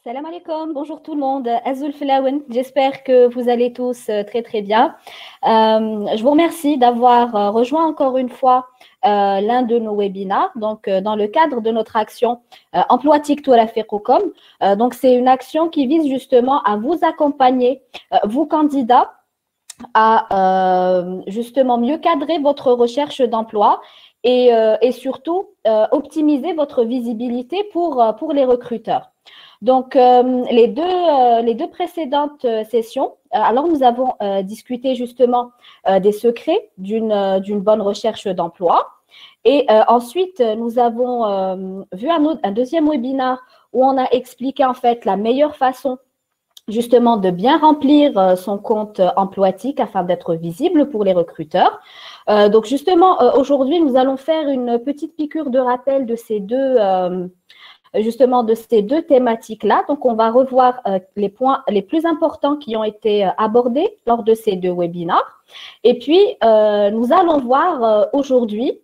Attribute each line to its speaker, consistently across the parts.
Speaker 1: Salam alaikum, bonjour tout le monde. Azul Flawen, j'espère que vous allez tous très très bien. Je vous remercie d'avoir rejoint encore une fois l'un de nos webinars, donc dans le cadre de notre action Emploi TikTok à Fiqoukom. Donc c'est une action qui vise justement à vous accompagner, vous candidats, à justement mieux cadrer votre recherche d'emploi et surtout optimiser votre visibilité pour les recruteurs. Donc, les deux précédentes sessions, alors nous avons discuté justement des secrets d'une bonne recherche d'emploi. Et ensuite, nous avons vu un deuxième webinaire où on a expliqué en fait la meilleure façon justement de bien remplir son compte Emploitique afin d'être visible pour les recruteurs. Donc justement, aujourd'hui, nous allons faire une petite piqûre de rappel de ces deux thématiques-là. Donc, on va revoir les points les plus importants qui ont été abordés lors de ces deux webinaires. Et puis, nous allons voir aujourd'hui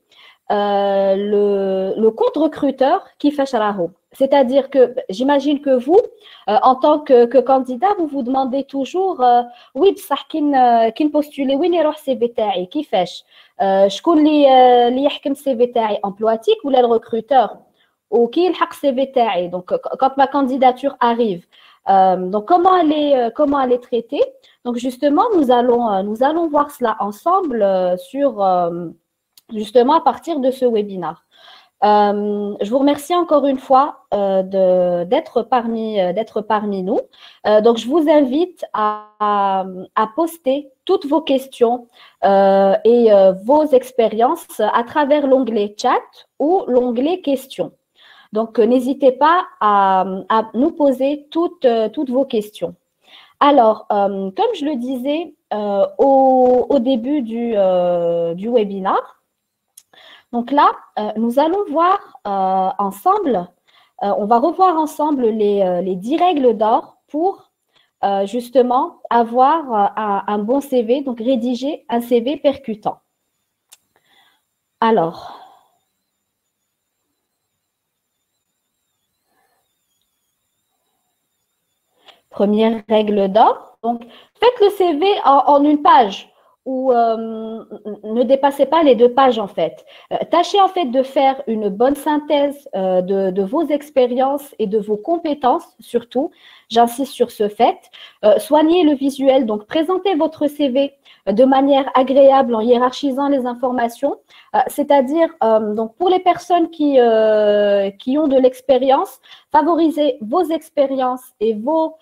Speaker 1: le compte recruteur qui fait Sharaho. C'est-à-dire que j'imagine que vous, en tant que candidat, vous vous demandez toujours oui, بصح كي نبوستولي وين يروح السي في تاعي كيفاش شكون اللي يحكم السي في تاعي Emploitique ولا le recruteur ou qui يلحق السي في تاعي. Donc quand ma candidature arrive, donc comment elle est traitée. Donc justement, nous allons voir cela ensemble justement à partir de ce webinaire. Je vous remercie encore une fois d'être parmi nous. Donc, je vous invite à poster toutes vos questions et vos expériences à travers l'onglet chat ou l'onglet questions. Donc, n'hésitez pas à nous poser toutes vos questions. Alors, comme je le disais au début du webinaire, donc là, nous allons voir ensemble, on va revoir ensemble les 10 règles d'or pour justement avoir un bon CV, donc rédiger un CV percutant. Alors, première règle d'or, donc faites le CV en une page. Ou ne dépassez pas les 2 pages en fait. Tâchez en fait de faire une bonne synthèse de vos expériences et de vos compétences surtout. J'insiste sur ce fait. Soignez le visuel, donc présentez votre CV de manière agréable en hiérarchisant les informations. C'est-à-dire, donc pour les personnes qui ont de l'expérience, favorisez vos expériences et vos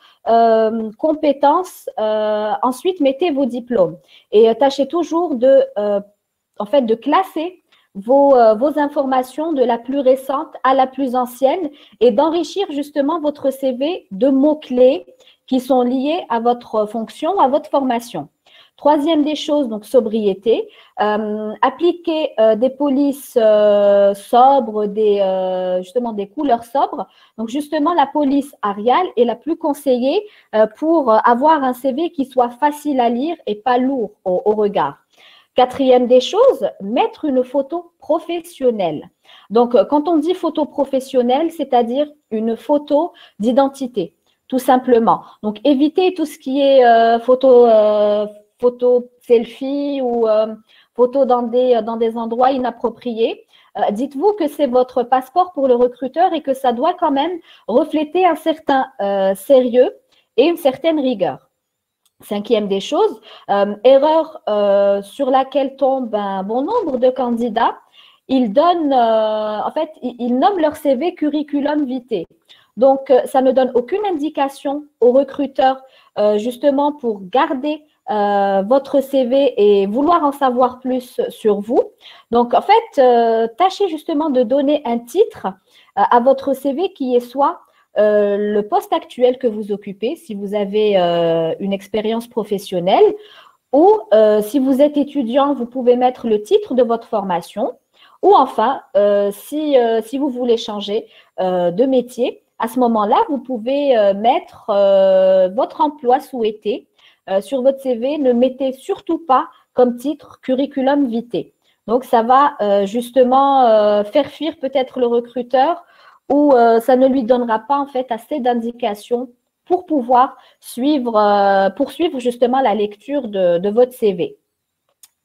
Speaker 1: compétences. Ensuite, mettez vos diplômes. Et tâchez toujours de classer vos informations de la plus récente à la plus ancienne et d'enrichir justement votre CV de mots-clés qui sont liés à votre fonction, à votre formation. Troisième des choses, donc sobriété. Appliquer des polices sobres, justement des couleurs sobres. Donc justement, la police Arial est la plus conseillée pour avoir un CV qui soit facile à lire et pas lourd au regard. Quatrième des choses, mettre une photo professionnelle. Donc, quand on dit photo professionnelle, c'est-à-dire une photo d'identité, tout simplement. Donc, évitez tout ce qui est photo selfie ou photo dans des endroits inappropriés. Dites-vous que c'est votre passeport pour le recruteur et que ça doit quand même refléter un certain sérieux et une certaine rigueur. Cinquième des choses, erreur sur laquelle tombe un bon nombre de candidats, ils nomment leur CV curriculum vitae. Donc, ça ne donne aucune indication aux recruteurs justement pour garder votre CV et vouloir en savoir plus sur vous. Donc, en fait, tâchez justement de donner un titre à votre CV qui est soit le poste actuel que vous occupez, si vous avez une expérience professionnelle, ou si vous êtes étudiant, vous pouvez mettre le titre de votre formation, ou enfin, si vous voulez changer de métier, à ce moment-là, vous pouvez mettre votre emploi souhaité sur votre CV. Ne mettez surtout pas comme titre curriculum vitae. Donc, ça va justement faire fuir peut-être le recruteur ou ça ne lui donnera pas en fait assez d'indications pour pouvoir poursuivre justement la lecture de votre CV.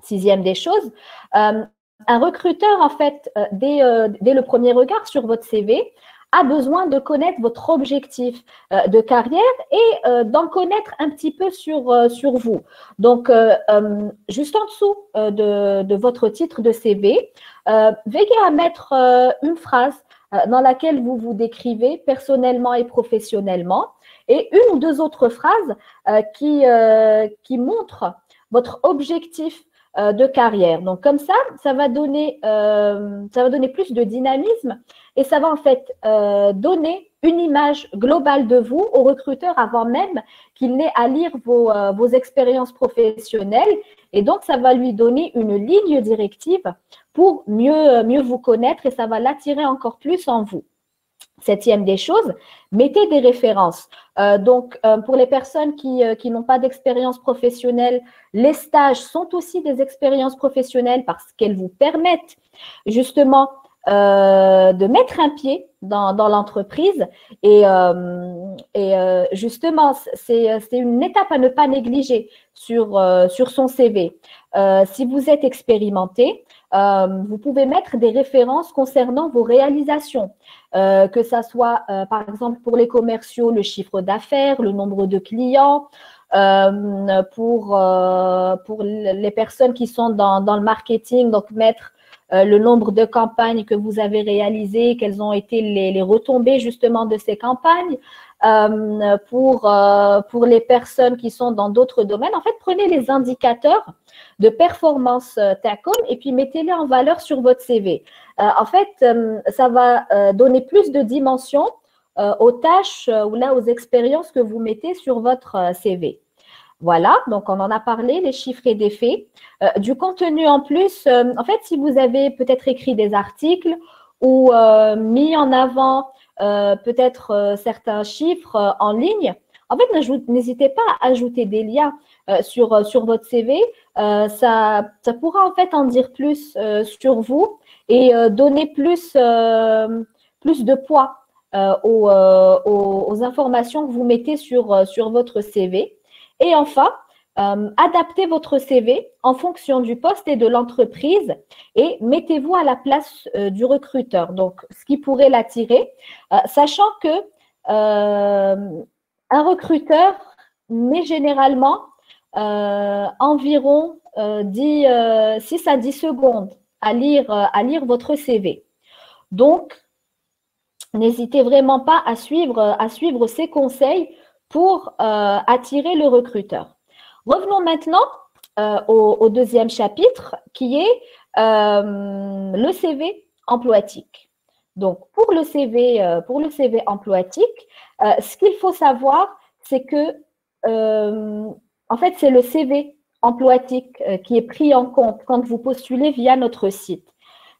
Speaker 1: Sixième des choses, un recruteur, en fait, dès le premier regard sur votre CV, a besoin de connaître votre objectif de carrière et d'en connaître un petit peu sur vous. Donc, juste en dessous de votre titre de CV, veillez à mettre une phrase dans laquelle vous vous décrivez personnellement et professionnellement et une ou deux autres phrases qui montrent votre objectif de carrière. Donc, comme ça va donner plus de dynamisme et ça va en fait donner une image globale de vous au recruteur avant même qu'il n'ait à lire vos expériences professionnelles. Et donc, ça va lui donner une ligne directive pour mieux vous connaître et ça va l'attirer encore plus en vous. Septième des choses, mettez des références. Pour les personnes qui n'ont pas d'expérience professionnelle, les stages sont aussi des expériences professionnelles parce qu'elles vous permettent justement de mettre un pied dans l'entreprise et justement, c'est une étape à ne pas négliger sur son CV. Si vous êtes expérimenté, vous pouvez mettre des références concernant vos réalisations, que ça soit par exemple pour les commerciaux, le chiffre d'affaires, le nombre de clients, pour les personnes qui sont dans le marketing, donc mettre le nombre de campagnes que vous avez réalisées, quelles ont été les retombées justement de ces campagnes. Pour les personnes qui sont dans d'autres domaines, en fait, prenez les indicateurs de performance TACOM et puis mettez-les en valeur sur votre CV. En fait, ça va donner plus de dimension aux tâches ou là aux expériences que vous mettez sur votre CV. Voilà, donc on en a parlé, les chiffres et des faits. Du contenu en plus, en fait, si vous avez peut-être écrit des articles ou mis en avant peut-être certains chiffres en ligne, en fait, n'hésitez pas à ajouter des liens sur votre CV. Ça pourra en fait en dire plus sur vous et donner plus de poids aux informations que vous mettez sur votre CV. Et enfin, adaptez votre CV en fonction du poste et de l'entreprise et mettez-vous à la place du recruteur. Donc, ce qui pourrait l'attirer, sachant que un recruteur met généralement environ 6 à 10 secondes à lire votre CV. Donc, n'hésitez vraiment pas à suivre ces conseils pour attirer le recruteur. Revenons maintenant au deuxième chapitre qui est le CV emploitique. Donc, pour le CV emploitique, ce qu'il faut savoir, c'est que en fait, c'est le CV emploitique qui est pris en compte quand vous postulez via notre site.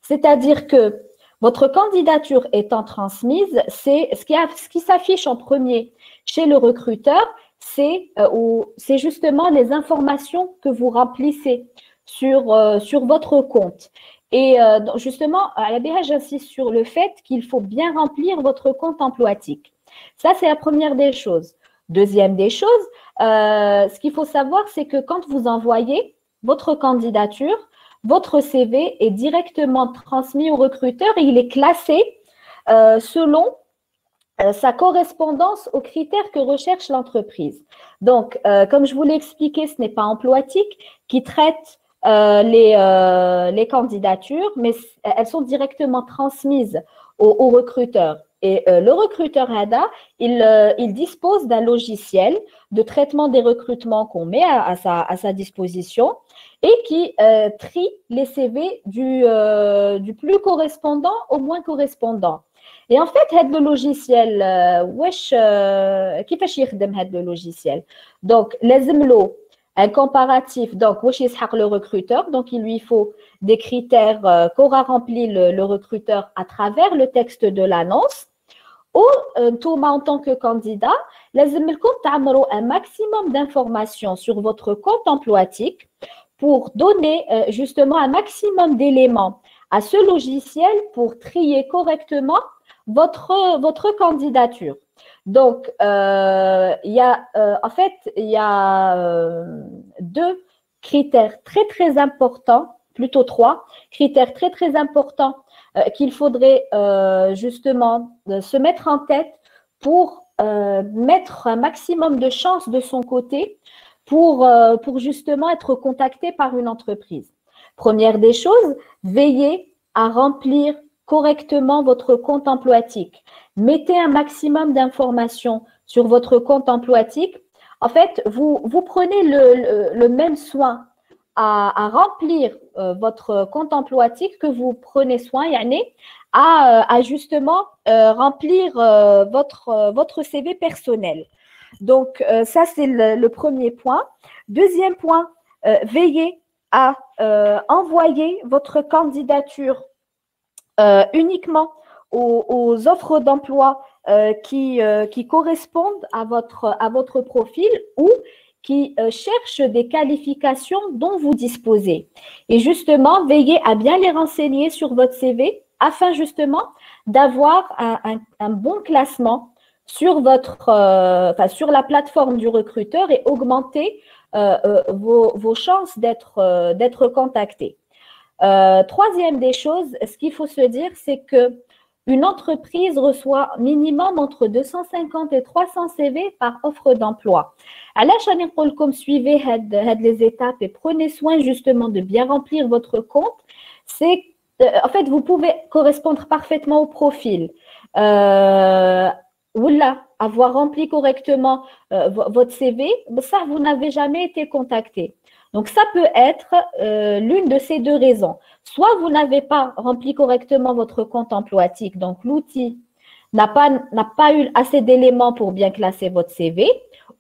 Speaker 1: C'est-à-dire que votre candidature étant transmise, c'est ce qui s'affiche en premier chez le recruteur, c'est justement les informations que vous remplissez sur votre compte. Et justement, à la BH, j'insiste sur le fait qu'il faut bien remplir votre compte emploitique. Ça, c'est la première des choses. Deuxième des choses, ce qu'il faut savoir, c'est que quand vous envoyez votre candidature, votre CV est directement transmis au recruteur et il est classé selon sa correspondance aux critères que recherche l'entreprise. Donc, comme je vous l'ai expliqué, ce n'est pas Emploitique qui traite les candidatures, mais elles sont directement transmises au recruteur. Et le recruteur HADA, il dispose d'un logiciel de traitement des recrutements qu'on met à sa disposition et qui trie les CV du plus correspondant au moins correspondant. Et en fait, le logiciel, كيفاش يخدم le logiciel? Donc, لازم له un comparatif, donc le recruteur, donc il lui faut des critères qu'aura rempli le recruteur à travers le texte de l'annonce. Ou en tant que candidat, لازم لكم تعملوا un maximum d'informations sur votre compte emploitique pour donner justement un maximum d'éléments à ce logiciel pour trier correctement votre candidature. Donc, il y a deux critères très, très importants, plutôt trois critères très, très importants qu'il faudrait justement se mettre en tête pour mettre un maximum de chances de son côté pour justement être contacté par une entreprise. Première des choses, veillez à remplir correctement votre compte employtique. Mettez un maximum d'informations sur votre compte employtique. En fait, vous prenez le même soin à remplir votre compte employtique que vous prenez soin, yani, à justement remplir votre CV personnel. Donc, ça, c'est le premier point. Deuxième point, veillez à envoyer votre candidature uniquement aux offres d'emploi qui correspondent à votre profil ou qui cherchent des qualifications dont vous disposez. Et justement, veillez à bien les renseigner sur votre CV afin justement d'avoir un bon classement sur sur la plateforme du recruteur et augmenter vos chances d'être contacté. Troisième des choses, ce qu'il faut se dire, c'est que une entreprise reçoit minimum entre 250 et 300 CV par offre d'emploi. Alors, comme suivez les étapes et prenez soin justement de bien remplir votre compte. C'est en fait, vous pouvez correspondre parfaitement au profil. Oula, avoir rempli correctement votre CV, ça, vous n'avez jamais été contacté. Donc, ça peut être l'une de ces deux raisons. Soit vous n'avez pas rempli correctement votre compte employtique, donc l'outil n'a pas eu assez d'éléments pour bien classer votre CV,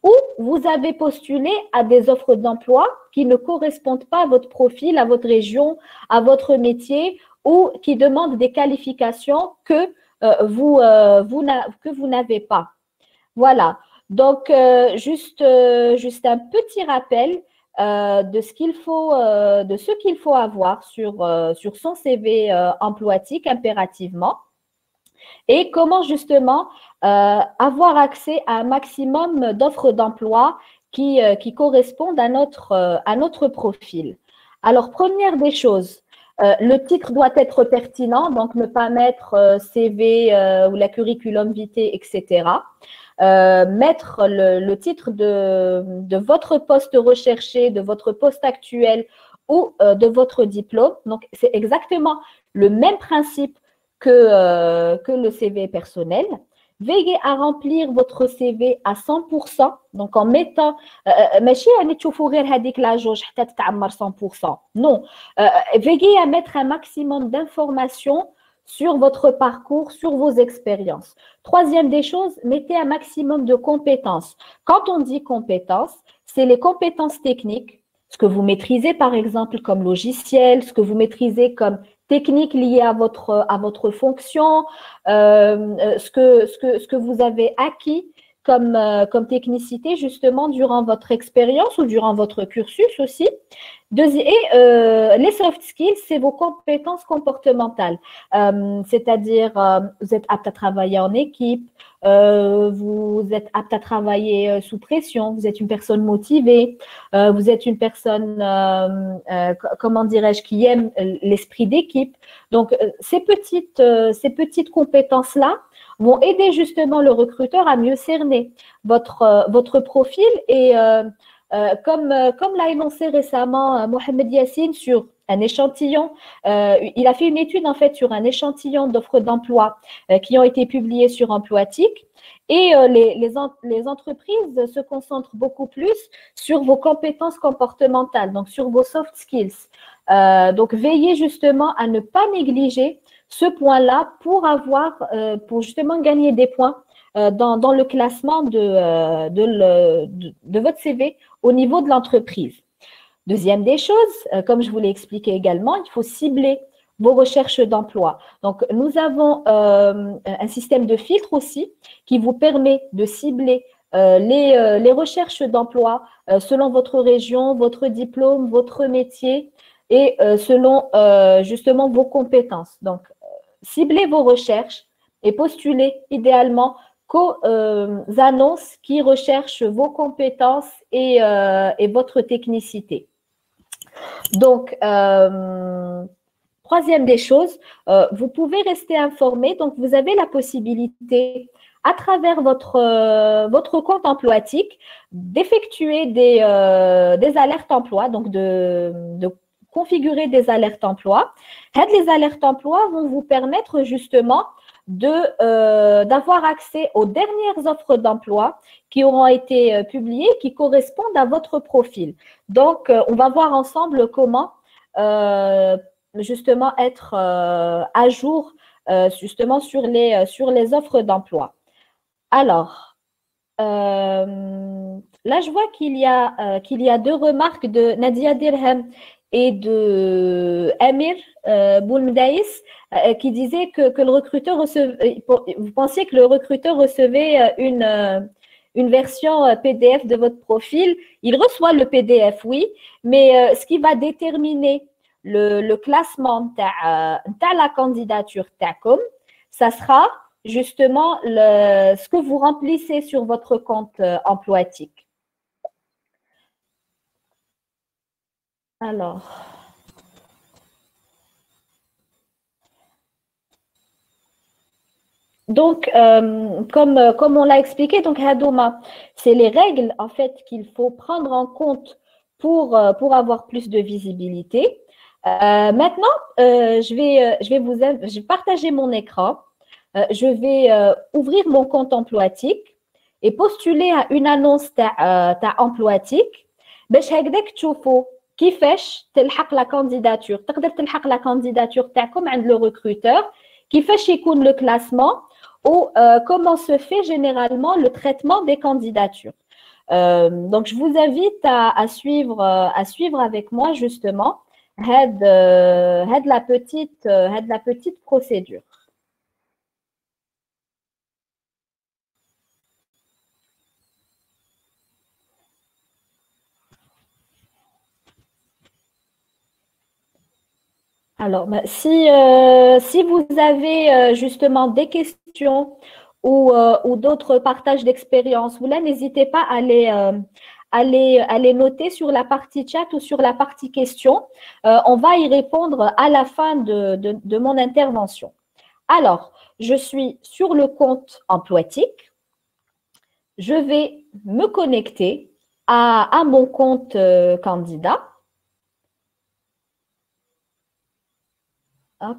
Speaker 1: ou vous avez postulé à des offres d'emploi qui ne correspondent pas à votre profil, à votre région, à votre métier, ou qui demandent des qualifications que vous n'avez pas. Voilà. Donc, juste un petit rappel de ce qu'il faut avoir sur son CV employtique impérativement et comment justement avoir accès à un maximum d'offres d'emploi qui correspondent à notre profil. Alors, première des choses, le titre doit être pertinent, donc ne pas mettre CV ou la curriculum vitae, etc. Mettre le titre de votre poste recherché, de votre poste actuel ou de votre diplôme. Donc, c'est exactement le même principe que le CV personnel. Veillez à remplir votre CV à 100%, donc en mettant, ماشي يعني تشوفوا غير هذيك لا جوج حتى تتعمر 100%. Non, veillez à mettre un maximum d'informations sur votre parcours, sur vos expériences. Troisième des choses, mettez un maximum de compétences. Quand on dit compétences, c'est les compétences techniques, ce que vous maîtrisez par exemple comme logiciel, ce que vous maîtrisez comme technique liée à votre fonction, ce que vous avez acquis comme technicité justement durant votre expérience ou durant votre cursus aussi. Les soft skills, c'est vos compétences comportementales, c'est-à-dire vous êtes apte à travailler en équipe, vous êtes apte à travailler sous pression, vous êtes une personne motivée, vous êtes une personne, comment dirais-je, qui aime l'esprit d'équipe. Donc, ces petites compétences-là vont aider justement le recruteur à mieux cerner votre profil et comme l'a énoncé récemment Mohamed Yassine sur un échantillon, il a fait une étude en fait sur un échantillon d'offres d'emploi qui ont été publiées sur Emploitique et les entreprises se concentrent beaucoup plus sur vos compétences comportementales, donc sur vos soft skills. Donc veillez justement à ne pas négliger ce point-là pour justement gagner des points dans le classement de votre CV au niveau de l'entreprise. Deuxième des choses, comme je vous l'ai expliqué également, il faut cibler vos recherches d'emploi. Donc, nous avons un système de filtre aussi qui vous permet de cibler les recherches d'emploi selon votre région, votre diplôme, votre métier et selon justement vos compétences. Donc, ciblez vos recherches et postulez idéalement qu'aux annonces qui recherchent vos compétences et votre technicité. Donc, troisième des choses, vous pouvez rester informé. Donc, vous avez la possibilité, à travers votre compte emploatique, d'effectuer des alertes emploi, donc de configurer des alertes emploi. Les alertes emploi vont vous permettre justement d'avoir accès aux dernières offres d'emploi qui auront été publiées, qui correspondent à votre profil. Donc, on va voir ensemble comment justement être à jour justement sur les offres d'emploi. Alors, là, je vois qu'il y a deux remarques de Nadia Dirham et de Amir Boulmdaïs qui disaient que le recruteur recevait, vous pensiez que le recruteur recevait une version PDF de votre profil. Il reçoit le PDF, oui, mais ce qui va déterminer le classement de la candidature TACOM, ça sera justement ce que vous remplissez sur votre compte emploatique. Alors, donc, comme on l'a expliqué, donc Hadouma, c'est les règles en fait qu'il faut prendre en compte pour avoir plus de visibilité. Maintenant, je vais partager mon écran. Je vais ouvrir mon compte emploatique et postuler à une annonce تاع emploatique باش هكذاك تشوفوا كيفاش تلحق لا كانديداتور تقدر تلحق لا كانديداتور تاعكم عند لو ريكروتور كيفاش يكون لو كلاسمون ou comment se fait généralement le traitement des candidatures. Donc, je vous invite à suivre avec moi justement la petite procédure. Alors, si vous avez justement des questions ou d'autres partages d'expérience, vous là, n'hésitez pas à les noter sur la partie chat ou sur la partie questions. On va y répondre à la fin de mon intervention. Alors, je suis sur le compte emploatique. Je vais me connecter à mon compte candidat. Hop.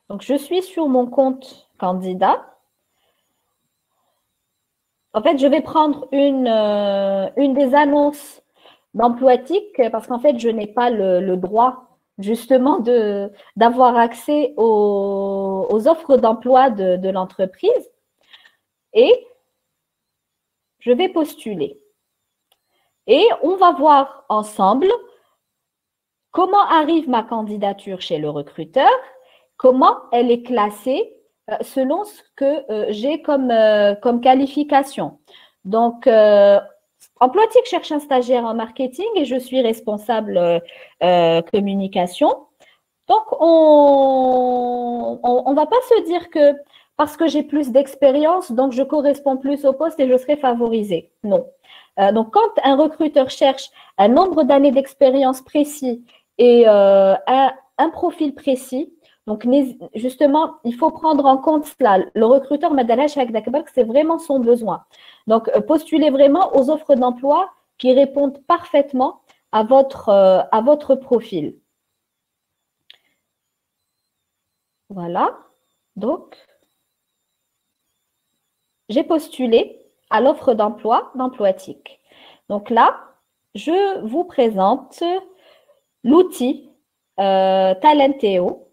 Speaker 1: Donc, je suis sur mon compte candidat. En fait, je vais prendre une des annonces d'emploatique parce qu'en fait, je n'ai pas le droit justement d'avoir accès aux offres d'emploi de l'entreprise. Et je vais postuler. Et on va voir ensemble comment arrive ma candidature chez le recruteur, comment elle est classée selon ce que j'ai comme qualification. Donc, Emploatique cherche un stagiaire en marketing et je suis responsable communication. Donc, on ne va pas se dire que parce que j'ai plus d'expérience, donc je corresponds plus au poste et je serai favorisée. Non. Donc, quand un recruteur cherche un nombre d'années d'expérience précis et un profil précis, donc justement, il faut prendre en compte cela. Le recruteur, c'est vraiment son besoin. Donc, postulez vraiment aux offres d'emploi qui répondent parfaitement à votre profil. Voilà. Donc, j'ai postulé à l'offre d'emploi d'Emploatique. Donc là, je vous présente l'outil Talenteo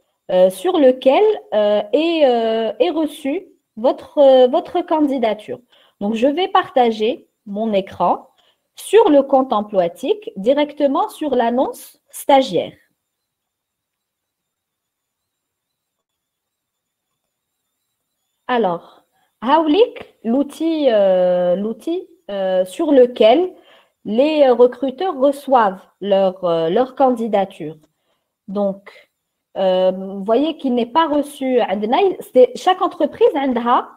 Speaker 1: sur lequel est reçue votre candidature. Donc, je vais partager mon écran sur le compte Emploatique directement sur l'annonce stagiaire. Alors, Hawlik, l'outil sur lequel les recruteurs reçoivent leur candidature. Donc, vous voyez qu'il n'est pas reçu. Chaque entreprise a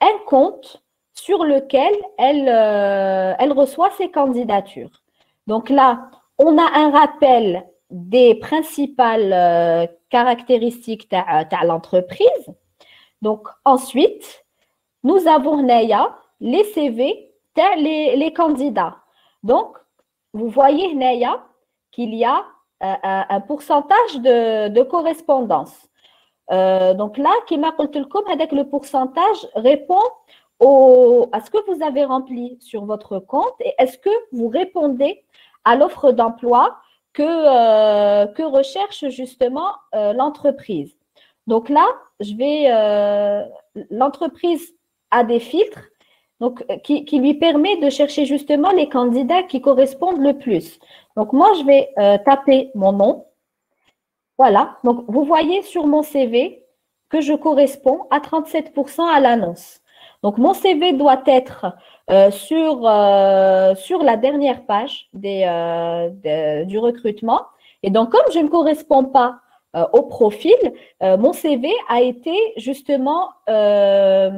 Speaker 1: un compte sur lequel elle reçoit ses candidatures. Donc là, on a un rappel des principales caractéristiques de l'entreprise. Donc, ensuite, nous avons les CV, les candidats. Donc, vous voyez qu'il y a un pourcentage de correspondance. Donc là, le pourcentage répond à ce que vous avez rempli sur votre compte et est-ce que vous répondez à l'offre d'emploi que recherche justement l'entreprise. Donc là, l'entreprise a des filtres donc, qui lui permet de chercher justement les candidats qui correspondent le plus. Donc, moi, je vais taper mon nom. Voilà. Donc, vous voyez sur mon CV que je corresponds à 37% à l'annonce. Donc, mon CV doit être sur la dernière page du recrutement. Et donc, comme je ne corresponds pas au profil, mon CV a été justement pas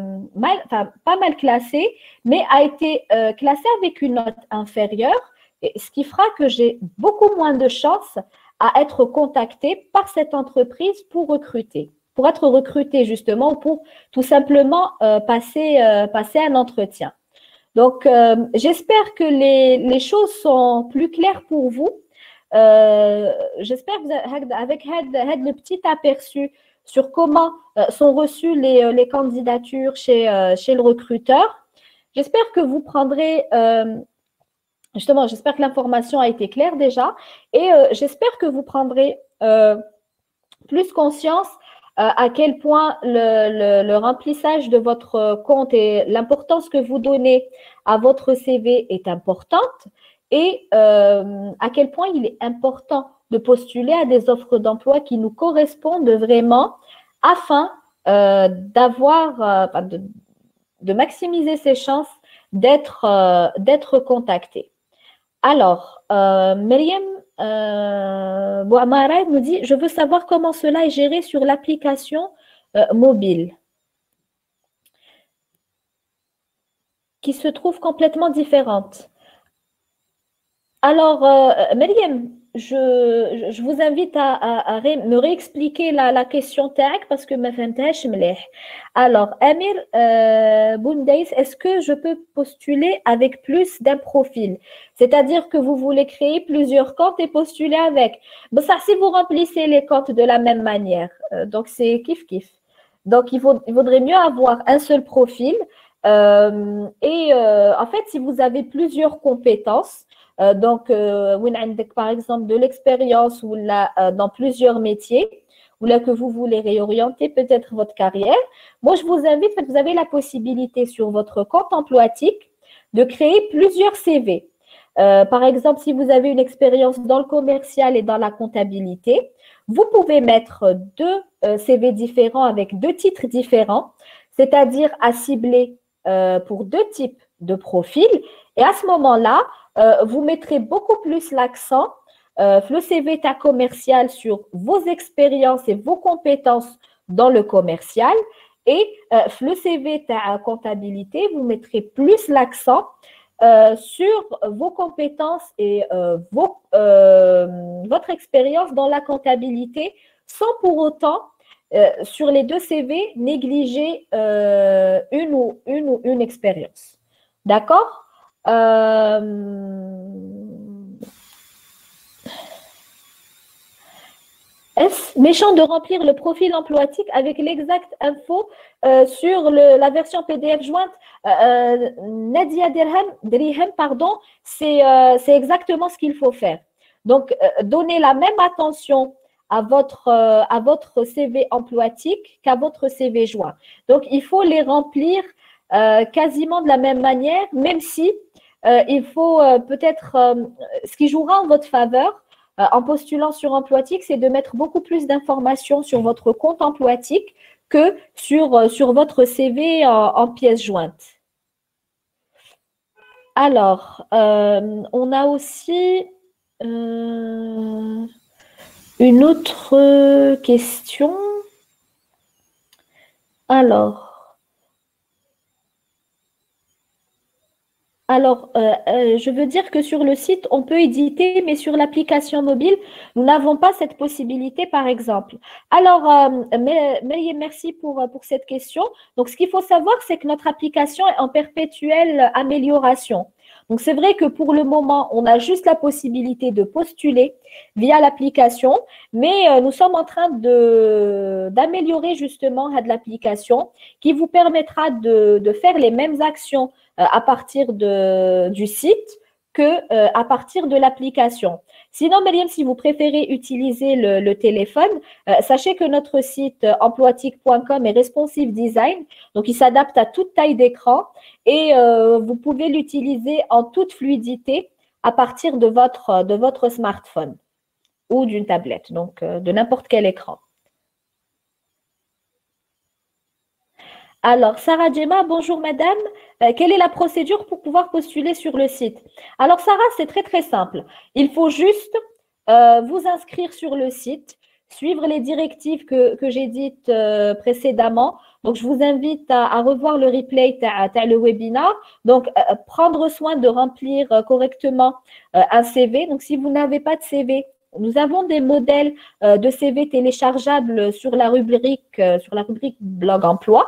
Speaker 1: mal classé, mais a été classé avec une note inférieure, ce qui fera que j'ai beaucoup moins de chances à être contactée par cette entreprise pour être recruté justement, pour tout simplement passer un entretien. Donc, j'espère que les choses sont plus claires pour vous. J'espère qu'avec le petit aperçu sur comment sont reçues les candidatures chez le recruteur, j'espère que vous prendrez, justement, j'espère que l'information a été claire déjà et j'espère que vous prendrez plus conscience à quel point le remplissage de votre compte et l'importance que vous donnez à votre CV est importante et à quel point il est important de postuler à des offres d'emploi qui nous correspondent vraiment afin de maximiser ses chances d'être contacté. Alors, Myriam Bouamara nous dit « Je veux savoir comment cela est géré sur l'application mobile qui se trouve complètement différente. » Alors, Myriam, je vous invite à me réexpliquer la question TAC parce que je ne m'ai. Alors, Amir Boundaïs, est-ce que je peux postuler avec plus d'un profil? C'est-à-dire que vous voulez créer plusieurs comptes et postuler avec. Bon, ça, si vous remplissez les comptes de la même manière, donc c'est kiff-kiff. Donc, il vaudrait mieux avoir un seul profil. En fait, si vous avez plusieurs compétences, donc, par exemple, de l'expérience ou là, dans plusieurs métiers, ou là que vous voulez réorienter peut-être votre carrière, moi, je vous invite, vous avez la possibilité sur votre compte emploatique de créer plusieurs CV. Par exemple, si vous avez une expérience dans le commercial et dans la comptabilité, vous pouvez mettre deux CV différents avec deux titres différents, c'est-à-dire à cibler pour deux types de profils. Et à ce moment-là, vous mettrez beaucoup plus l'accent, le CV ta commercial sur vos expériences et vos compétences dans le commercial et le CV ta comptabilité, vous mettrez plus l'accent sur vos compétences et votre expérience dans la comptabilité sans pour autant sur les deux CV négliger une expérience. D'accord? Est-ce méchant de remplir le profil emploatique avec l'exacte info sur la version PDF jointe? Nadia Drihem, pardon, c'est exactement ce qu'il faut faire. Donc, donnez la même attention à votre CV emploatique qu'à votre CV joint. Donc, il faut les remplir quasiment de la même manière, même si il faut peut-être, ce qui jouera en votre faveur, en postulant sur Emploitique, c'est de mettre beaucoup plus d'informations sur votre compte Emploitique que sur votre CV en pièce jointe. Alors, on a aussi une autre question. Alors, je veux dire que sur le site, on peut éditer, mais sur l'application mobile, nous n'avons pas cette possibilité, par exemple. Alors, merci pour cette question. Donc, ce qu'il faut savoir, c'est que notre application est en perpétuelle amélioration. Donc, c'est vrai que pour le moment, on a juste la possibilité de postuler via l'application, mais nous sommes en train d'améliorer justement l'application qui vous permettra de faire les mêmes actions à partir du site que à partir de l'application. Sinon, Myriam, si vous préférez utiliser le téléphone, sachez que notre site emploitique.com est responsive design, donc il s'adapte à toute taille d'écran et vous pouvez l'utiliser en toute fluidité à partir de votre smartphone ou d'une tablette, donc de n'importe quel écran. Alors, Sarah Djema, bonjour madame. Quelle est la procédure pour pouvoir postuler sur le site? Alors, Sarah, c'est très très simple. Il faut juste vous inscrire sur le site, suivre les directives que j'ai dites précédemment. Donc, je vous invite à revoir le replay de le webinaire. Donc, prendre soin de remplir correctement un CV. Donc, si vous n'avez pas de CV, nous avons des modèles de CV téléchargeables sur la rubrique blog emploi.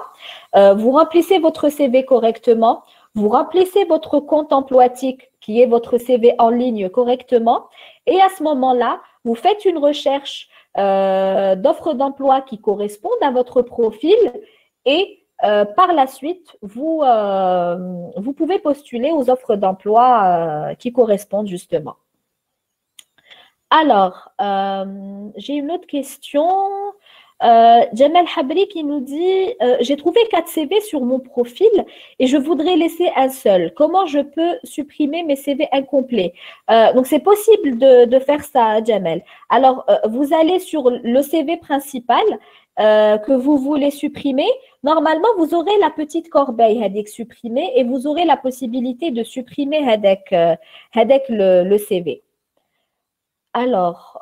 Speaker 1: Vous remplissez votre CV correctement, vous remplissez votre compte emploitique qui est votre CV en ligne correctement et à ce moment-là, vous faites une recherche d'offres d'emploi qui correspondent à votre profil et par la suite, vous pouvez postuler aux offres d'emploi qui correspondent justement. Alors, j'ai une autre question. Jamal Habri qui nous dit j'ai trouvé 4 CV sur mon profil et je voudrais laisser un seul. Comment je peux supprimer mes CV incomplets? Donc, c'est possible de faire ça, Jamal. Alors, vous allez sur le CV principal que vous voulez supprimer. Normalement, vous aurez la petite corbeille avec supprimer et vous aurez la possibilité de supprimer avec le CV. Alors,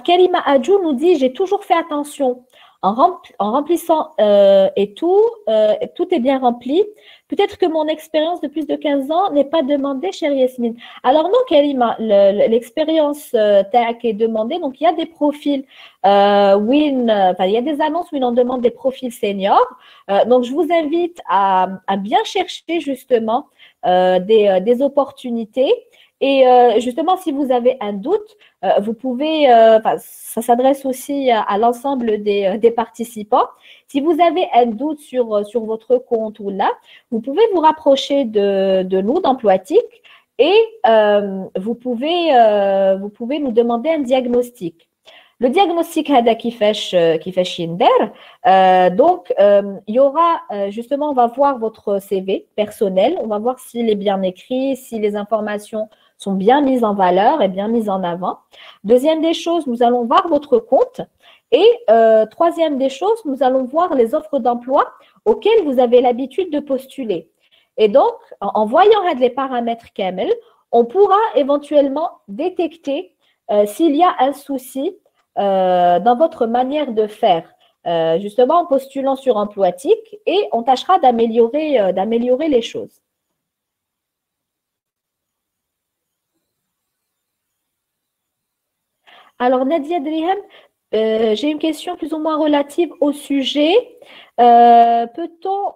Speaker 1: Karima Adjou nous dit, j'ai toujours fait attention en remplissant et tout est bien rempli. Peut-être que mon expérience de plus de 15 ans n'est pas demandée, chère Yasmine. Alors non, Karima, l'expérience TAC est demandée. Donc, il y a des profils il y a des annonces où on demande des profils seniors. Donc, je vous invite à bien chercher justement des opportunités. Et justement, si vous avez un doute, vous pouvez, ça s'adresse aussi à l'ensemble des participants. Si vous avez un doute sur votre compte ou là, vous pouvez vous rapprocher de nous, d'Emploitique, et vous pouvez nous demander un diagnostic. Le diagnostic qui fait Shinder, donc il y aura justement, on va voir votre CV personnel, on va voir s'il est bien écrit, si les informations sont bien mises en valeur et bien mises en avant. Deuxième des choses, nous allons voir votre compte. Et troisième des choses, nous allons voir les offres d'emploi auxquelles vous avez l'habitude de postuler. Et donc, en voyant les paramètres Camel, on pourra éventuellement détecter s'il y a un souci dans votre manière de faire. Justement en postulant sur Emploitique et on tâchera d'améliorer les choses. Alors, Nadia Drihem, j'ai une question plus ou moins relative au sujet. Peut-on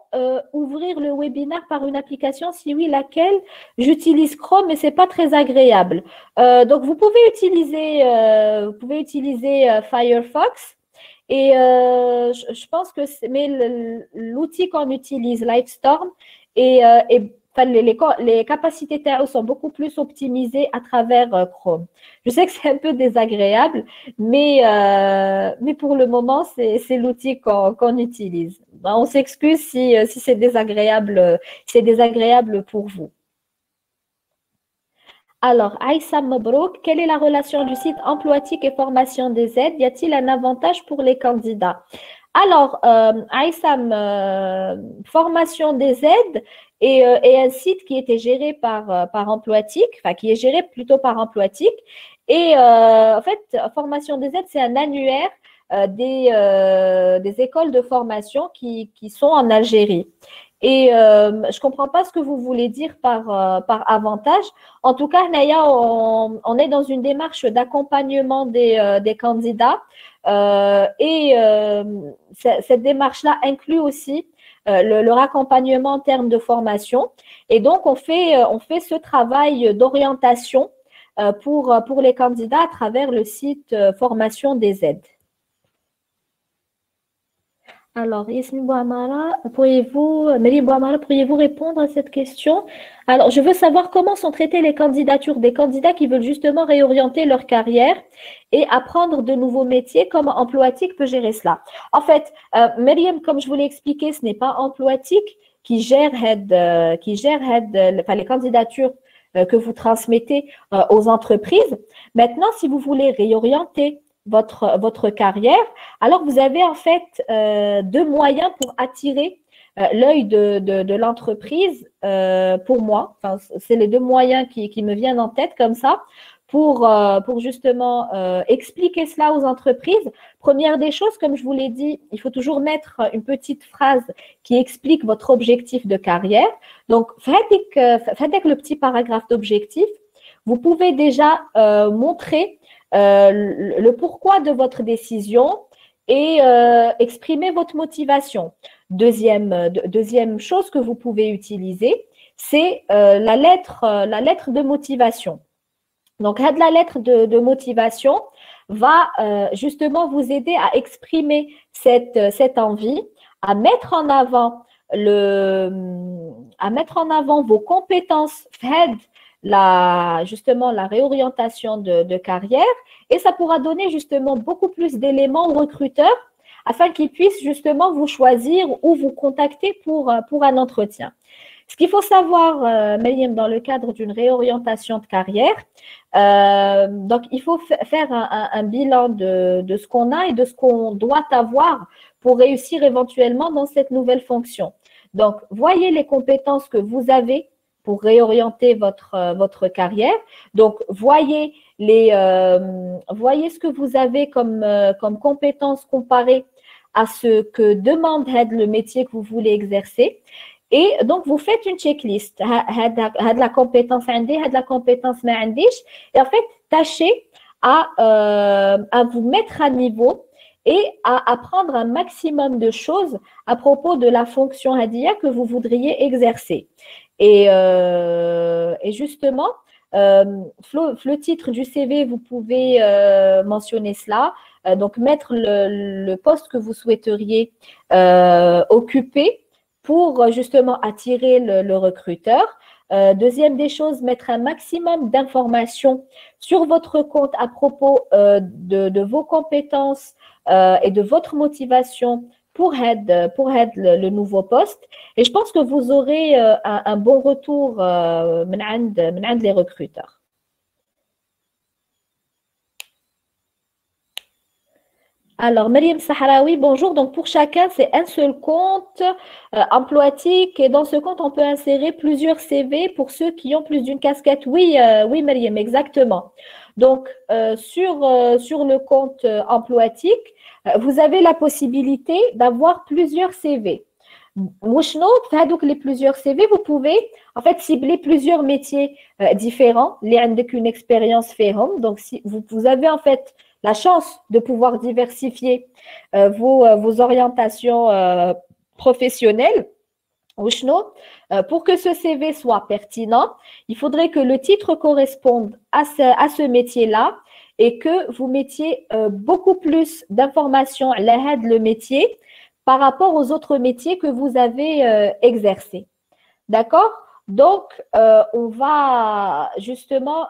Speaker 1: ouvrir le webinaire par une application? Si oui, laquelle? J'utilise Chrome, mais ce n'est pas très agréable. Donc, vous pouvez utiliser Firefox. Et je pense que l'outil qu'on utilise, Livestorm, les capacités TAO sont beaucoup plus optimisées à travers Chrome. Je sais que c'est un peu désagréable, mais pour le moment, c'est l'outil qu'on utilise. On s'excuse si c'est désagréable pour vous. Alors, Aïssa Mobrouk, quelle est la relation du site Emploitique et Formation des aides? Y a-t-il un avantage pour les candidats? Alors, Aïssam, Formation des aides et un site qui était géré par Emploitique, enfin qui est géré plutôt par Emploitique. Et en fait, Formation des aides, c'est un annuaire des écoles de formation qui sont en Algérie. Et je ne comprends pas ce que vous voulez dire par avantage. En tout cas, Naya, on est dans une démarche d'accompagnement des candidats. Cette démarche-là inclut aussi leur accompagnement en termes de formation. Et donc, on fait ce travail d'orientation pour les candidats à travers le site Formation des aides. Alors, Yasmine Bouamara, pourriez-vous répondre à cette question? Alors, je veux savoir comment sont traitées les candidatures des candidats qui veulent justement réorienter leur carrière et apprendre de nouveaux métiers, comment Emploitique peut gérer cela. En fait, Myriam, comme je vous l'ai expliqué, ce n'est pas Emploitique qui gère les candidatures que vous transmettez aux entreprises. Maintenant, si vous voulez réorienter votre carrière, alors vous avez en fait deux moyens pour attirer l'œil de l'entreprise pour moi. Enfin, c'est les deux moyens qui me viennent en tête comme ça pour justement expliquer cela aux entreprises. Première des choses, comme je vous l'ai dit, il faut toujours mettre une petite phrase qui explique votre objectif de carrière. Donc, faites le petit paragraphe d'objectif. Vous pouvez déjà montrer le pourquoi de votre décision et exprimer votre motivation. Deuxième chose que vous pouvez utiliser, c'est la lettre de motivation. Donc, la lettre de motivation va justement vous aider à exprimer cette envie, à mettre en avant vos compétences justement la réorientation de carrière, et ça pourra donner justement beaucoup plus d'éléments aux recruteurs afin qu'ils puissent justement vous choisir ou vous contacter pour un entretien. Ce qu'il faut savoir, Myriam, dans le cadre d'une réorientation de carrière, donc il faut faire un bilan de ce qu'on a et de ce qu'on doit avoir pour réussir éventuellement dans cette nouvelle fonction. Donc, voyez les compétences que vous avez pour réorienter votre carrière. Donc, voyez ce que vous avez comme compétences comparées à ce que demande le métier que vous voulez exercer. Et donc, vous faites une checklist. La compétence la compétence et en fait, tâchez à vous mettre à niveau et à apprendre un maximum de choses à propos de la fonction hadia que vous voudriez exercer. Et justement, le titre du CV, vous pouvez mentionner cela. Donc, mettre le poste que vous souhaiteriez occuper pour justement attirer le recruteur. Deuxième des choses, mettre un maximum d'informations sur votre compte à propos de vos compétences et de votre motivation pour le nouveau poste. Et je pense que vous aurez un bon retour des recruteurs. Alors, Myriam Sahraoui, bonjour. Donc, pour chacun, c'est un seul compte Emploitique. Et dans ce compte, on peut insérer plusieurs CV pour ceux qui ont plus d'une casquette. Oui, oui, Myriam, exactement. Donc, sur le compte Emploitique, vous avez la possibilité d'avoir plusieurs CV. Donc, les plusieurs CV, vous pouvez en fait cibler plusieurs métiers différents, les avec une expérience home. Donc, si vous avez en fait la chance de pouvoir diversifier vos orientations professionnelles. Pour que ce CV soit pertinent, il faudrait que le titre corresponde à ce métier-là et que vous mettiez beaucoup plus d'informations à l'aide le métier par rapport aux autres métiers que vous avez exercés. D'accord? Donc, on va justement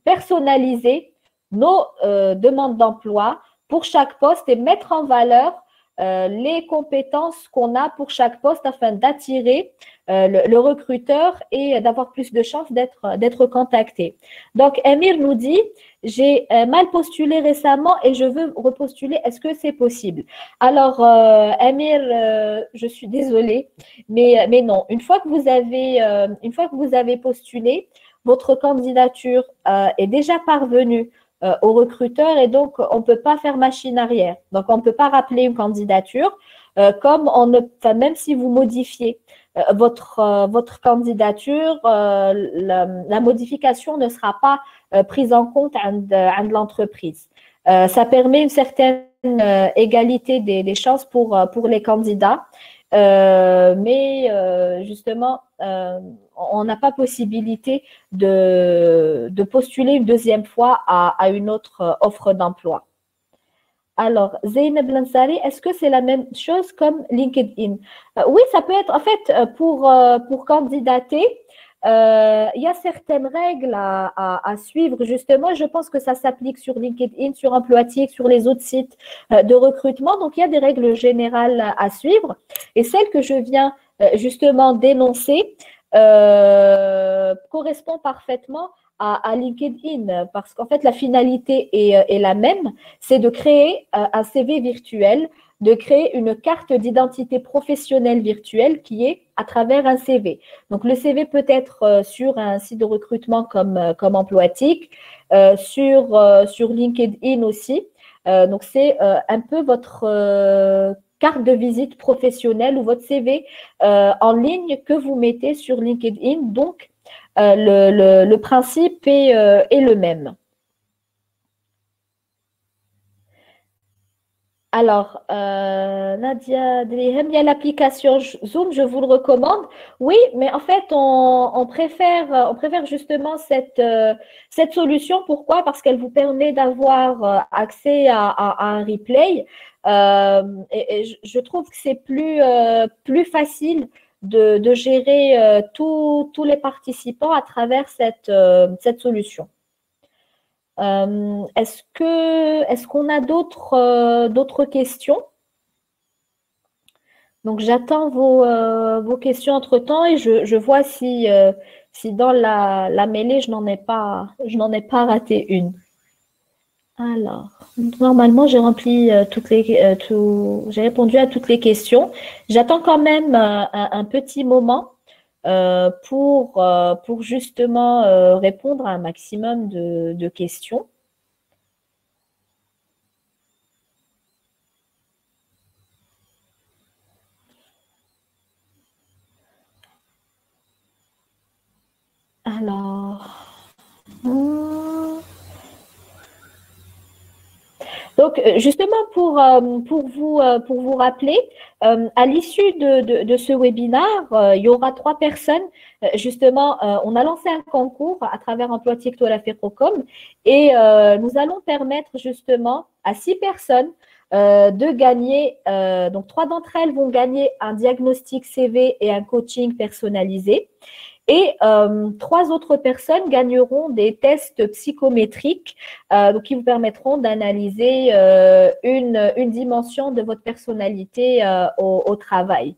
Speaker 1: personnaliser nos demandes d'emploi pour chaque poste et mettre en valeur les compétences qu'on a pour chaque poste afin d'attirer le recruteur et d'avoir plus de chances d'être contacté. Donc, Amir nous dit, j'ai mal postulé récemment et je veux repostuler. Est-ce que c'est possible? Alors, Amir, je suis désolée, mais non. Une fois que vous avez postulé, votre candidature est déjà parvenue au recruteur et donc on ne peut pas faire machine arrière. Donc, on ne peut pas rappeler une candidature comme même si vous modifiez votre candidature, la modification ne sera pas prise en compte de l'entreprise. Ça permet une certaine égalité des chances pour les candidats, mais justement, on n'a pas possibilité de postuler une deuxième fois à une autre offre d'emploi. Alors, Zeynep Lansari, est-ce que c'est la même chose comme LinkedIn? Oui, ça peut être, en fait, pour candidater, il y a certaines règles à suivre. Justement, je pense que ça s'applique sur LinkedIn, sur Employatics, sur les autres sites de recrutement. Donc, il y a des règles générales à suivre. Et celle que je viens justement d'énoncer correspond parfaitement à LinkedIn parce qu'en fait, la finalité est la même, c'est de créer un CV virtuel, de créer une carte d'identité professionnelle virtuelle qui est à travers un CV. Donc, le CV peut être sur un site de recrutement comme Employatics, sur LinkedIn aussi. Donc, c'est un peu votre carte de visite professionnelle ou votre CV en ligne que vous mettez sur LinkedIn. Donc, le principe est le même. Alors, Nadia Drihem, il y a l'application Zoom, je vous le recommande. Oui, mais en fait, on préfère justement cette solution. Pourquoi? Parce qu'elle vous permet d'avoir accès à un replay. Et je trouve que c'est plus facile de gérer tous les participants à travers cette solution. Est-ce qu'on a d'autres questions? Donc, j'attends vos questions entre-temps et je vois si dans la mêlée, je n'en ai pas raté une. Alors, normalement, j'ai rempli j'ai répondu à toutes les questions. J'attends quand même un petit moment pour justement répondre à un maximum de questions. Alors, donc justement pour vous rappeler, à l'issue de ce webinaire, il y aura 3 personnes. Justement, on a lancé un concours à travers Employatics Touala Ferrocom et nous allons permettre justement à 6 personnes de gagner. Donc, 3 d'entre elles vont gagner un diagnostic CV et un coaching personnalisé. Et 3 autres personnes gagneront des tests psychométriques qui vous permettront d'analyser une dimension de votre personnalité au travail.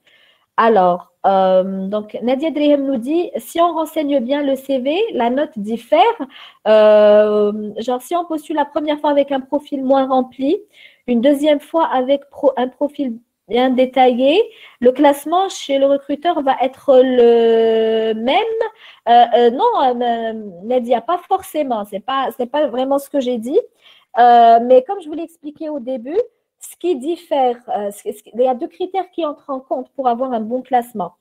Speaker 1: Alors, donc Nadia Drihem nous dit, si on renseigne bien le CV, la note diffère. Genre, si on postule la première fois avec un profil moins rempli, une deuxième fois avec un profil bien détaillé, le classement chez le recruteur va être le même. Non, Nadia, pas forcément. C'est pas vraiment ce que j'ai dit. Mais comme je vous l'ai expliqué au début, ce qui diffère, il y a 2 critères qui entrent en compte pour avoir un bon classement.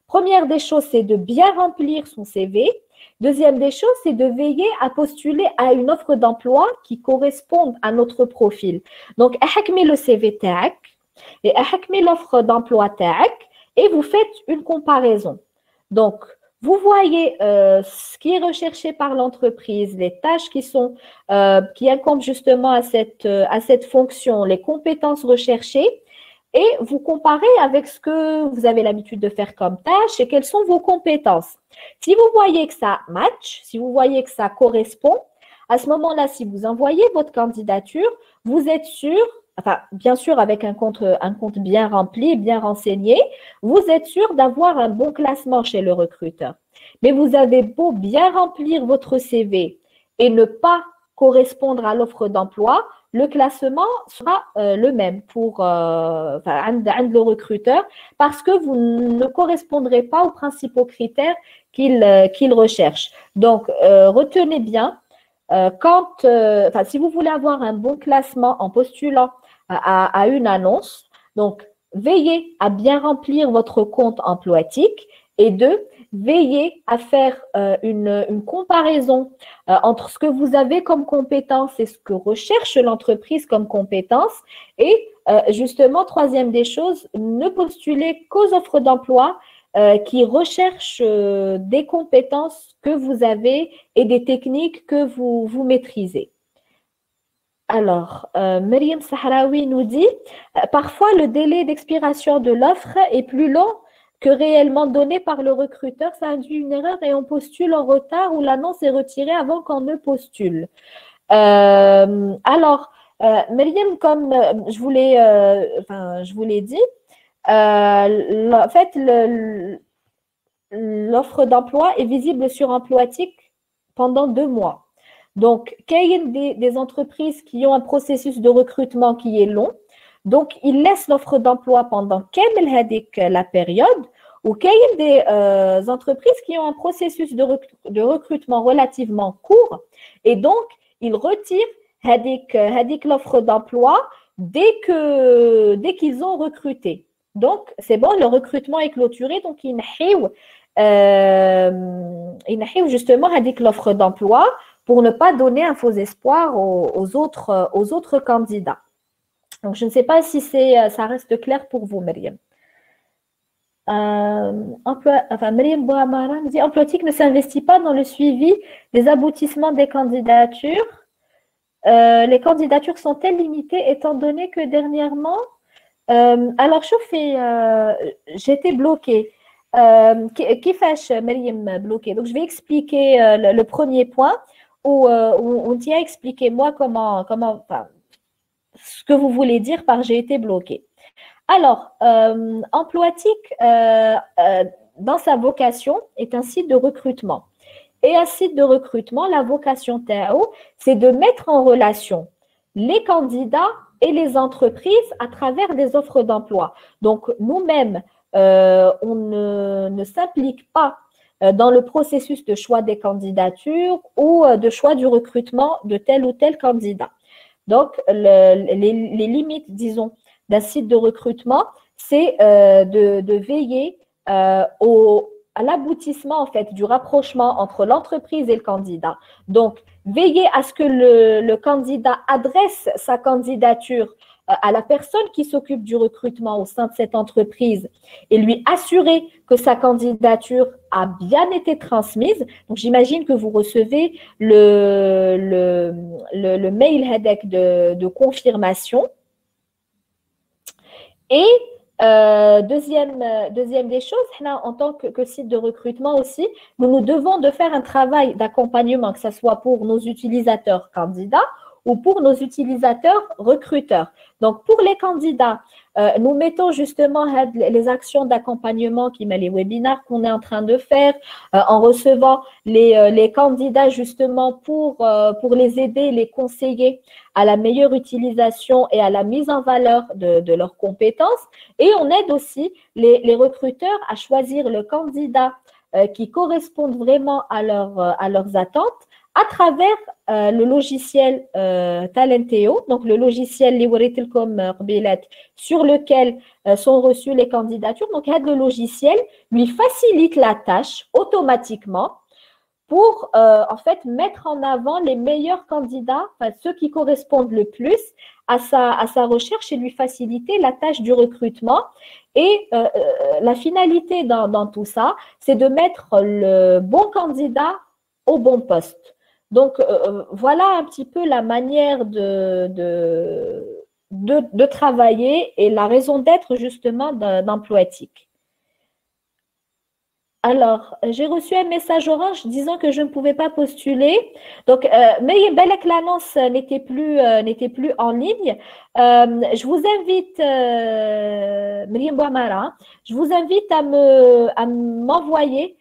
Speaker 1: Première des choses, c'est de bien remplir son CV. Deuxième des choses, c'est de veiller à postuler à une offre d'emploi qui corresponde à notre profil. Donc, ahakmi le CV TAC et ahakmi l'offre d'emploi TAC et vous faites une comparaison. Donc, vous voyez ce qui est recherché par l'entreprise, les tâches qui incombent justement à cette fonction, les compétences recherchées, et vous comparez avec ce que vous avez l'habitude de faire comme tâche et quelles sont vos compétences. Si vous voyez que ça match, si vous voyez que ça correspond, à ce moment-là, si vous envoyez votre candidature, vous êtes sûr enfin, bien sûr, avec un compte bien rempli, bien renseigné, vous êtes sûr d'avoir un bon classement chez le recruteur. Mais vous avez beau bien remplir votre CV et ne pas correspondre à l'offre d'emploi, le classement sera le même pour le recruteur parce que vous ne correspondrez pas aux principaux critères qu'il recherche. Donc, retenez bien, si vous voulez avoir un bon classement en postulant à une annonce, donc veillez à bien remplir votre compte emploatique et deux, veillez à faire une comparaison entre ce que vous avez comme compétence et ce que recherche l'entreprise comme compétence. Et justement, troisième des choses, ne postulez qu'aux offres d'emploi qui recherchent des compétences que vous avez et des techniques que vous maîtrisez. Alors, Myriam Sahraoui nous dit parfois le délai d'expiration de l'offre est plus long que réellement donné par le recruteur. Ça induit une erreur et on postule en retard ou l'annonce est retirée avant qu'on ne postule. Myriam, comme je vous l'ai dit, en fait, l'offre d'emploi est visible sur Emploitique pendant 2 mois. Donc, il y a des entreprises qui ont un processus de recrutement qui est long. Donc, ils laissent l'offre d'emploi pendant la période ou il y a des entreprises qui ont un processus de recrutement relativement court et donc, ils retirent l'offre d'emploi dès qu'ils ont recruté. Donc, c'est bon, le recrutement est clôturé, donc ils justement l'offre d'emploi pour ne pas donner un faux espoir aux autres candidats. Donc, je ne sais pas si ça reste clair pour vous, Myriam. Myriam Bouhamara dit Emploitique ne s'investit pas dans le suivi des aboutissements des candidatures. Les candidatures sont-elles limitées étant donné que dernièrement, alors j'ai été bloquée. Qui fâche Myriam bloquée? Donc, je vais expliquer le premier point où on tient à expliquer moi ce que vous voulez dire par j'ai été bloquée. Alors, Emploitique, dans sa vocation, est un site de recrutement. Et un site de recrutement, la vocation TAO, c'est de mettre en relation les candidats et les entreprises à travers des offres d'emploi. Donc, nous-mêmes, on ne s'implique pas dans le processus de choix des candidatures ou de choix du recrutement de tel ou tel candidat. Donc, les limites, disons, d'un site de recrutement, c'est de veiller à l'aboutissement en fait du rapprochement entre l'entreprise et le candidat. Donc, veiller à ce que le candidat adresse sa candidature à la personne qui s'occupe du recrutement au sein de cette entreprise et lui assurer que sa candidature a bien été transmise. Donc, j'imagine que vous recevez le mail headache de confirmation. Et deuxième des choses, en tant que site de recrutement aussi, nous devons de faire un travail d'accompagnement, que ce soit pour nos utilisateurs candidats ou pour nos utilisateurs recruteurs. Donc, pour les candidats, nous mettons justement les actions d'accompagnement qui met les webinaires qu'on est en train de faire, en recevant les candidats justement pour les aider, les conseiller à la meilleure utilisation et à la mise en valeur de leurs compétences. Et on aide aussi les recruteurs à choisir le candidat qui correspond vraiment à leurs attentes à travers le logiciel Talenteo, donc le logiciel sur lequel sont reçues les candidatures. Donc, le logiciel lui facilite la tâche automatiquement pour en fait mettre en avant les meilleurs candidats, ceux qui correspondent le plus à sa recherche et lui faciliter la tâche du recrutement. Et la finalité dans tout ça, c'est de mettre le bon candidat au bon poste. Donc, voilà un petit peu la manière de travailler et la raison d'être justement d'Emploitique. Alors, j'ai reçu un message orange disant que je ne pouvais pas postuler. Donc, mais Balak, l'annonce n'était plus en ligne. Je vous invite, Miriam Bouamara, je vous invite à m'envoyer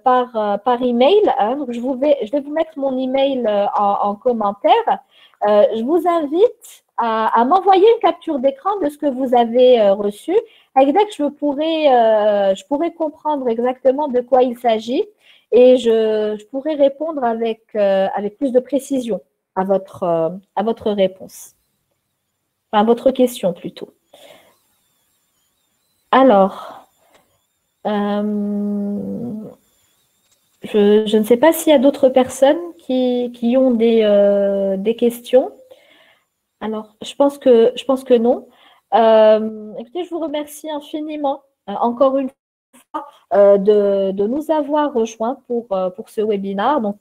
Speaker 1: par email, hein. Donc, je vais vous mettre mon email en commentaire. Je vous invite à m'envoyer une capture d'écran de ce que vous avez reçu. Avec que je pourrais comprendre exactement de quoi il s'agit et je pourrais répondre avec plus de précision à votre réponse, enfin, à votre question plutôt. Alors, je ne sais pas s'il y a d'autres personnes qui ont des questions. Alors, je pense que non. Écoutez, je vous remercie infiniment, encore une fois, de nous avoir rejoints pour ce webinaire. Donc,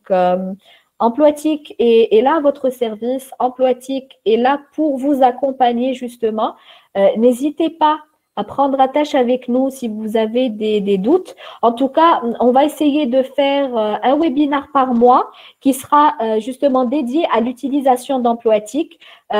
Speaker 1: Emploitique est là à votre service. Emploitique est là pour vous accompagner, justement. N'hésitez pas à prendre attache avec nous si vous avez des doutes. En tout cas, on va essayer de faire un webinaire par mois qui sera justement dédié à l'utilisation d'Emploitique. Il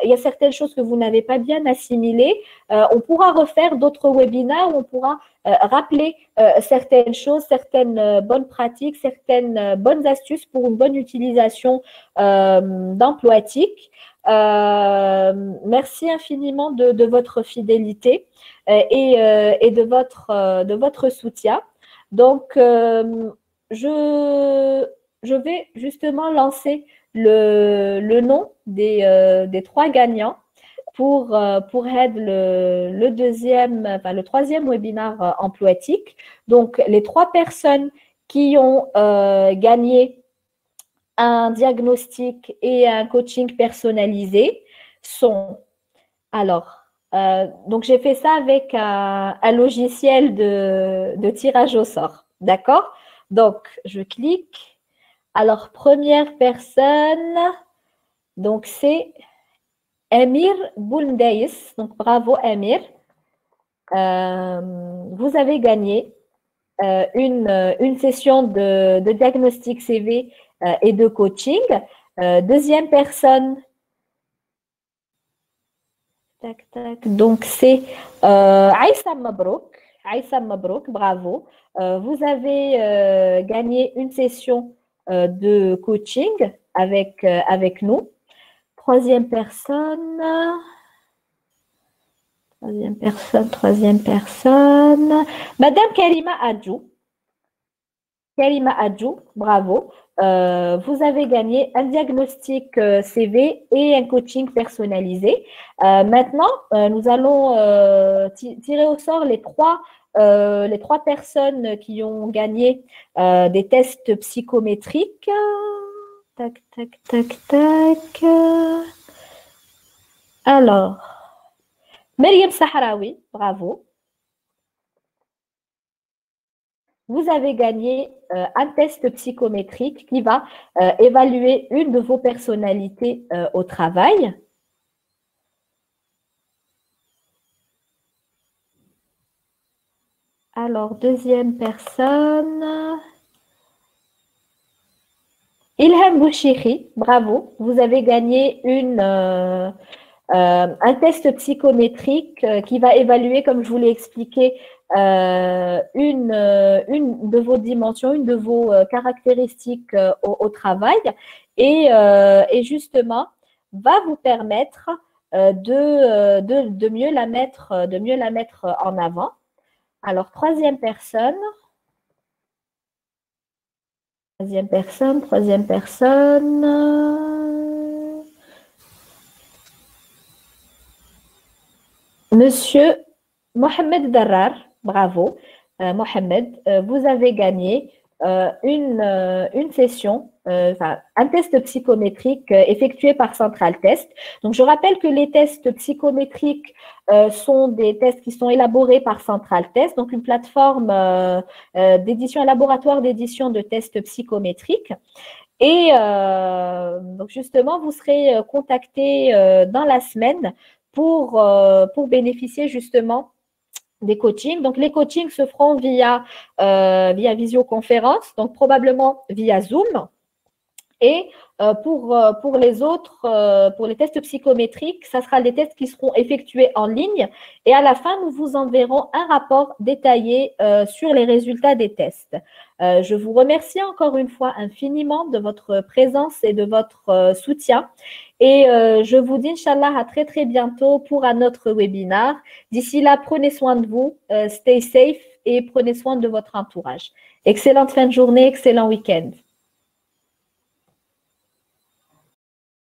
Speaker 1: y a certaines choses que vous n'avez pas bien assimilées. On pourra refaire d'autres webinaires où on pourra rappeler certaines choses, certaines bonnes pratiques, certaines bonnes astuces pour une bonne utilisation d'Emploitique. Merci infiniment de votre fidélité et de votre soutien. Donc, je vais justement lancer le nom des trois gagnants pour être le troisième webinaire Emploitique. Donc, les trois personnes qui ont gagné un diagnostic et un coaching personnalisé sont… Alors, donc j'ai fait ça avec un logiciel de tirage au sort. D'accord? Donc, je clique. Alors, première personne, donc c'est Amir Boundaïs. Donc, bravo Amir. Vous avez gagné une session de diagnostic CV et de coaching. Deuxième personne, tac, tac, donc c'est Aïssa Mabrouk. Aïssa Mabrouk, bravo. Vous avez gagné une session de coaching avec nous. Troisième personne, Madame Karima Adjou. Karima Adjou, bravo. Vous avez gagné un diagnostic CV et un coaching personnalisé. Maintenant, nous allons tirer au sort les trois personnes qui ont gagné des tests psychométriques. Tac, tac, tac, tac. Alors, Myriam Sahraoui, bravo. Vous avez gagné un test psychométrique qui va évaluer une de vos personnalités au travail. Alors, deuxième personne. Ilham Bouchiri, bravo. Vous avez gagné un test psychométrique qui va évaluer, comme je vous l'ai expliqué, une de vos dimensions, une de vos caractéristiques au travail et justement va vous permettre de mieux la mettre en avant. Alors, troisième personne. Troisième personne. Monsieur Mohamed Darrar, bravo. Mohamed, vous avez gagné une session, un test psychométrique effectué par Central Test. Donc, je rappelle que les tests psychométriques sont des tests qui sont élaborés par Central Test, donc une plateforme d'édition, un laboratoire d'édition de tests psychométriques. Et donc, justement, vous serez contacté dans la semaine pour bénéficier justement des coachings. Donc, les coachings se feront via visioconférence, donc probablement via Zoom. Et pour les autres, pour les tests psychométriques, ça sera des tests qui seront effectués en ligne. Et à la fin, nous vous enverrons un rapport détaillé sur les résultats des tests. Je vous remercie encore une fois infiniment de votre présence et de votre soutien. Et je vous dis, Inch'Allah, à très, très bientôt pour un autre webinaire. D'ici là, prenez soin de vous, stay safe et prenez soin de votre entourage. Excellente fin de journée, excellent week-end.